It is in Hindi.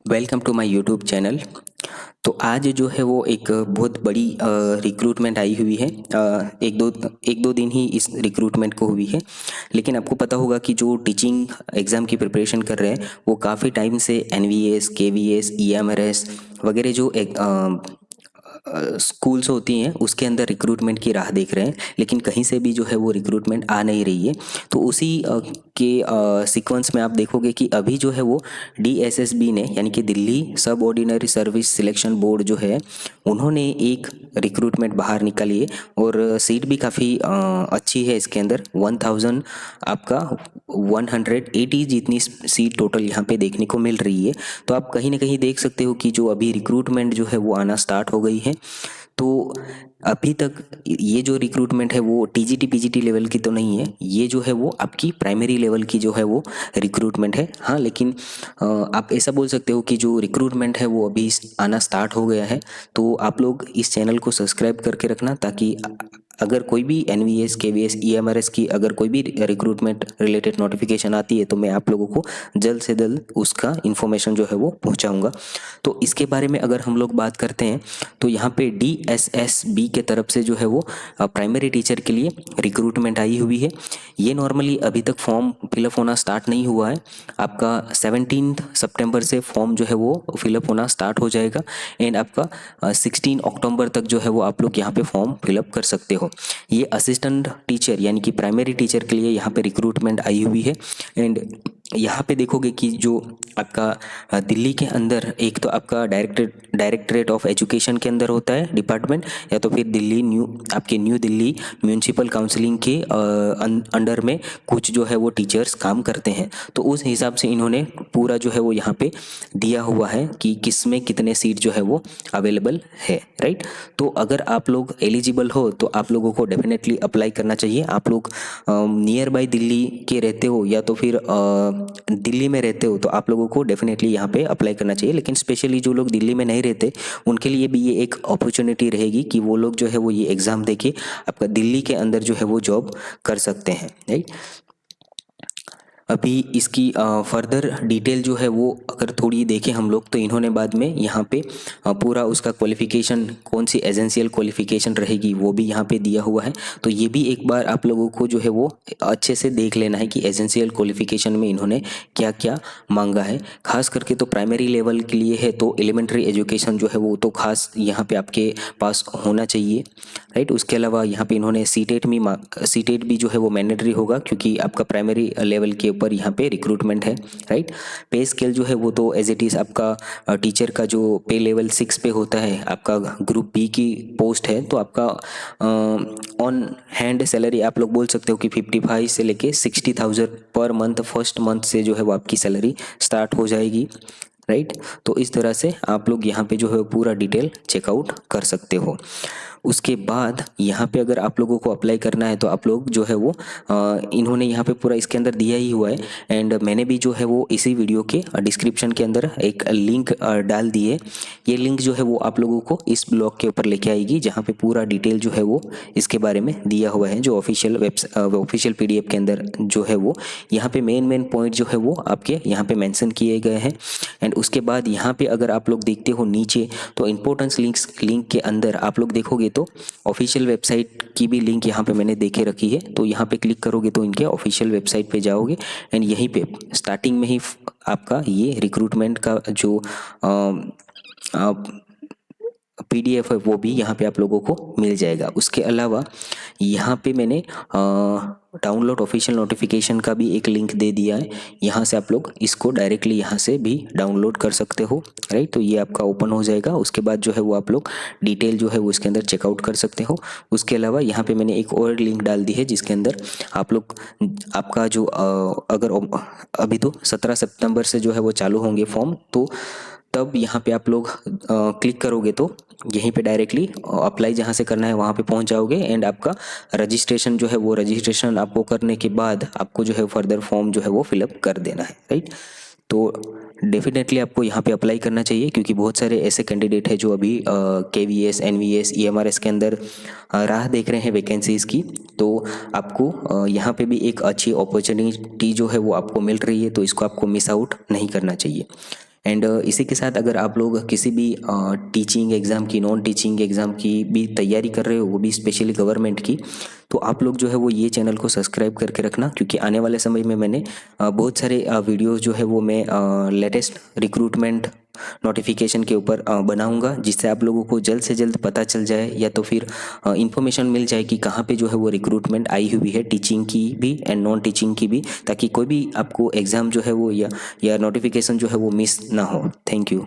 Welcome to my YouTube channel. तो आज जो है वो एक बहुत बड़ी रिक्रूटमेंट आई हुई है। एक दो दिन ही इस रिक्रूटमेंट को हुई है, लेकिन आपको पता होगा कि जो टीचिंग एग्ज़ाम की प्रिपरेशन कर रहे हैं वो काफ़ी टाइम से एनवीएस, केवीएस, ईएमआरएस वगैरह जो एक स्कूल्स होती हैं उसके अंदर रिक्रूटमेंट की राह देख रहे हैं, लेकिन कहीं से भी जो है वो रिक्रूटमेंट आ नहीं रही है। तो उसी के सीक्वेंस में आप देखोगे कि अभी जो है वो डीएसएसबी ने यानी कि दिल्ली सब ऑर्डिनरी सर्विस सिलेक्शन बोर्ड जो है उन्होंने एक रिक्रूटमेंट बाहर निकाली है और सीट भी काफ़ी अच्छी है। इसके अंदर 1000 आपका 180 जितनी सीट टोटल यहाँ पे देखने को मिल रही है। तो आप कहीं ना कहीं देख सकते हो कि जो अभी रिक्रूटमेंट जो है वो आना स्टार्ट हो गई है। तो अभी तक ये जो रिक्रूटमेंट है वो टीजीटी पीजीटी लेवल की तो नहीं है, ये जो है वो आपकी प्राइमरी लेवल की जो है वो रिक्रूटमेंट है। हाँ, लेकिन आप ऐसा बोल सकते हो कि जो रिक्रूटमेंट है वो अभी आना स्टार्ट हो गया है। तो आप लोग इस चैनल को सब्सक्राइब करके रखना, ताकि अगर कोई भी एनवीएस, केवीएस, ईएमआरएस की अगर कोई भी रिक्रूटमेंट रिलेटेड नोटिफिकेशन आती है तो मैं आप लोगों को जल्द से जल्द उसका इन्फॉर्मेशन जो है वो पहुंचाऊंगा। तो इसके बारे में अगर हम लोग बात करते हैं तो यहाँ पे डीएसएसबी के तरफ से जो है वो प्राइमरी टीचर के लिए रिक्रूटमेंट आई हुई है। ये नॉर्मली अभी तक फॉर्म फिलअप होना स्टार्ट नहीं हुआ है। आपका 17 सितंबर से फॉर्म जो है वो फिलअप होना स्टार्ट हो जाएगा एंड आपका 16 अक्टूबर तक जो है वो आप लोग यहाँ पे फॉर्म फिलअप कर सकते हो। ये असिस्टेंट टीचर यानी कि प्राइमरी टीचर के लिए यहाँ पे रिक्रूटमेंट आई हुई है। एंड यहाँ पे देखोगे कि जो आपका दिल्ली के अंदर एक तो आपका डायरेक्टरेट ऑफ एजुकेशन के अंदर होता है डिपार्टमेंट, या तो फिर Delhi new Delhi municipal counselling के अंडर में कुछ जो है वो टीचर्स काम करते हैं। तो उस हिसाब से इन्होंने पूरा जो है वो यहाँ पे दिया हुआ है कि किस में कितने सीट जो है वो अवेलेबल है, राइट। तो अगर आप लोग एलिजिबल हो तो आप लोगों को डेफिनेटली अप्लाई करना चाहिए। आप लोग नियर बाय दिल्ली के रहते हो या तो फिर दिल्ली में रहते हो तो आप लोगों को डेफिनेटली यहाँ पे अप्लाई करना चाहिए। लेकिन स्पेशली जो लोग दिल्ली में नहीं रहते उनके लिए भी ये एक अपॉर्चुनिटी रहेगी कि वो लोग जो है वो ये एग्ज़ाम देके आपका दिल्ली के अंदर जो है वो जॉब कर सकते हैं, राइट। अभी इसकी फर्दर डिटेल जो है वो अगर थोड़ी देखें हम लोग तो इन्होंने बाद में यहाँ पे पूरा उसका क्वालिफिकेशन, कौन सी एजेंशियल क्वालिफिकेशन रहेगी वो भी यहाँ पे दिया हुआ है। तो ये भी एक बार आप लोगों को जो है वो अच्छे से देख लेना है कि एजेंशियल क्वालिफिकेशन में इन्होंने क्या क्या मांगा है। खास करके तो प्राइमरी लेवल के लिए है तो एलिमेंट्री एजुकेशन जो है वो तो खास यहाँ पे आपके पास होना चाहिए, राइट। उसके अलावा यहाँ पे इन्होंने सीटेट भी जो है वो मैंडेटरी होगा, क्योंकि आपका प्राइमरी लेवल के ऊपर यहाँ पे रिक्रूटमेंट है, राइट। पे स्केल जो है वो तो एज इट इज़ आपका टीचर का जो पे लेवल 6 पे होता है, आपका ग्रुप बी की पोस्ट है तो आपका ऑन हैंड सैलरी आप लोग बोल सकते हो कि 55 से लेके 60,000 पर मंथ फर्स्ट मंथ से जो है वो आपकी सैलरी स्टार्ट हो जाएगी, राइट। तो इस तरह से आप लोग यहाँ पे जो है पूरा डिटेल चेकआउट कर सकते हो। उसके बाद यहाँ पे अगर आप लोगों को अप्लाई करना है तो आप लोग जो है वो इन्होंने यहाँ पे पूरा इसके अंदर दिया ही हुआ है। एंड मैंने भी जो है वो इसी वीडियो के डिस्क्रिप्शन के अंदर एक लिंक डाल दी है। ये लिंक जो है वो आप लोगों को इस ब्लॉग के ऊपर लेके आएगी, जहाँ पे पूरा डिटेल जो है वो इसके बारे में दिया हुआ है, जो ऑफिशियल पीडीएफ के अंदर जो है वो यहाँ पे मेन पॉइंट जो है वो आपके यहाँ पे मेंशन किए गए हैं। एंड उसके बाद यहाँ पे अगर आप लोग देखते हो नीचे तो इम्पोर्टेंस लिंक के अंदर आप लोग देखोगे तो ऑफिशियल वेबसाइट की भी लिंक यहाँ पे मैंने देके रखी है। तो यहाँ पे क्लिक करोगे तो इनके ऑफिशियल वेबसाइट पे जाओगे एंड यहीं पे स्टार्टिंग में ही आपका ये रिक्रूटमेंट का जो पीडीएफ है वो भी यहाँ पे आप लोगों को मिल जाएगा। उसके अलावा यहाँ पे मैंने डाउनलोड ऑफिशियल नोटिफिकेशन का भी एक लिंक दे दिया है। यहाँ से आप लोग इसको डायरेक्टली यहाँ से भी डाउनलोड कर सकते हो, राइट। तो ये आपका ओपन हो जाएगा। उसके बाद जो है वो आप लोग डिटेल जो है वो इसके अंदर चेकआउट कर सकते हो। उसके अलावा यहाँ पे मैंने एक और लिंक डाल दी है जिसके अंदर आप लोग आपका जो अगर अभी तो 17 सितंबर से जो है वो चालू होंगे फॉर्म, तो तब यहाँ पे आप लोग क्लिक करोगे तो यहीं पे डायरेक्टली अप्लाई जहाँ से करना है वहाँ पे पहुँच जाओगे। एंड आपका रजिस्ट्रेशन जो है वो रजिस्ट्रेशन आपको करने के बाद आपको जो है फर्दर फॉर्म जो है वो फिलअप कर देना है, राइट। तो डेफिनेटली आपको यहाँ पे अप्लाई करना चाहिए, क्योंकि बहुत सारे ऐसे कैंडिडेट हैं जो अभी केवीएस, एनवीएस, ईएमआरएस के अंदर राह देख रहे हैं वैकेंसीज़ की। तो आपको यहाँ पे भी एक अच्छी अपॉर्चुनिटी जो है वो आपको मिल रही है, तो इसको आपको मिस आउट नहीं करना चाहिए। एंड इसी के साथ अगर आप लोग किसी भी टीचिंग एग्ज़ाम की, नॉन टीचिंग एग्ज़ाम की भी तैयारी कर रहे हो, वो भी स्पेशली गवर्नमेंट की, तो आप लोग जो है वो ये चैनल को सब्सक्राइब करके रखना, क्योंकि आने वाले समय में मैंने बहुत सारे वीडियोस जो है वो मैं लेटेस्ट रिक्रूटमेंट नोटिफिकेशन के ऊपर बनाऊंगा, जिससे आप लोगों को जल्द से जल्द पता चल जाए, या तो फिर इन्फॉर्मेशन मिल जाए कि कहाँ पे जो है वो रिक्रूटमेंट आई हुई है, टीचिंग की भी एंड नॉन टीचिंग की भी, ताकि कोई भी आपको एग्ज़ाम जो है वो या नोटिफिकेशन जो है वो मिस ना हो। Thank you.